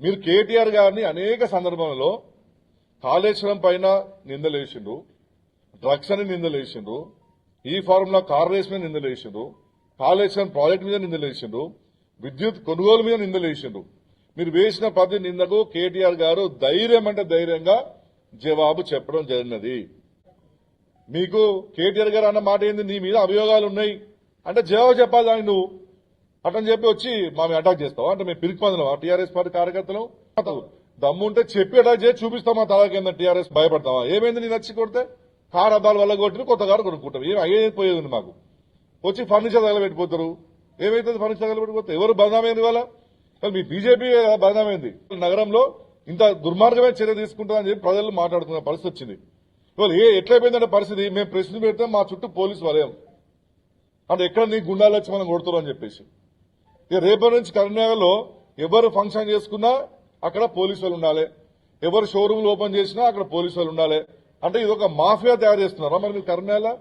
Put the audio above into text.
మీరు కేటీఆర్ గారిని అనేక సందర్భాలలో కాళేశ్వరం పైన నిందలేసిండ్రు, డ్రగ్స్ అని నిందలేసిండ్రు, ఈ ఫార్ములా కార్ రేస్ మీద నిందలేసిండ్రు, కాళేశ్వరం ప్రాజెక్టు మీద నిందలేసిండ్రు, విద్యుత్ కొనుగోలు మీద నిందలేసిండ్రు. మీరు వేసిన ప్రతి నిందకు కేటీఆర్ గారు ధైర్యం అంటే ధైర్యంగా జవాబు చెప్పడం జరిగినది. మీకు కేటీఆర్ గారు అన్న మాట ఏంది, నీ మీద అభియోగాలు ఉన్నాయి అంటే జవాబు చెప్పాలి దాన్ని. నువ్వు అటని చెప్పి వచ్చి మా మీద అటాక్ చేస్తావా? అంటే మేము పిరికి పొందినావా టీఆర్ఎస్ పార్టీ కార్యకర్తలు? దమ్ము ఉంటే చెప్పి అటాక్ చేసి చూపిస్తాం మా తల కింద. టీఆర్ఎస్ భయపడతావా? ఏమైంది నీ నచ్చి కొడితే? కారు అద్దాల వల్ల కొట్టి కొత్త కారు కొనుక్కుంటాం. ఏం అయ్యేది మాకు? వచ్చి ఫర్నిచర్ తగలబెట్టిపోతారు. ఏమైతుంది ఫర్నిచర్ తగలబెట్టిపోతారు? ఎవరు బదనామైంది వాళ్ళ? మీ బీజేపీ బదనామైంది. నగరంలో ఇంత దుర్మార్గమైన చర్య తీసుకుంటారని చెప్పి ప్రజలు మాట్లాడుతున్న పరిస్థితి వచ్చింది. ఇవాళ ఎట్లయిపోయిందంటే పరిస్థితి, మేము ప్రశ్న పెడితే మా చుట్టూ పోలీసు వలయం అంటే ఎక్కడ నీ గుండాలు వచ్చి మనం కొడుతున్నారు అని చెప్పేసి. ఇక రేపటి నుంచి కరీంనగర్ లో ఎవరు ఫంక్షన్ చేసుకున్నా అక్కడ పోలీసు వాళ్ళు ఉండాలి, ఎవరు షోరూమ్లు ఓపెన్ చేసినా అక్కడ పోలీసు వాళ్ళు ఉండాలి. అంటే ఇది ఒక మాఫియా తయారు చేస్తున్నారా మరి మీరు కరీంనగర్లో?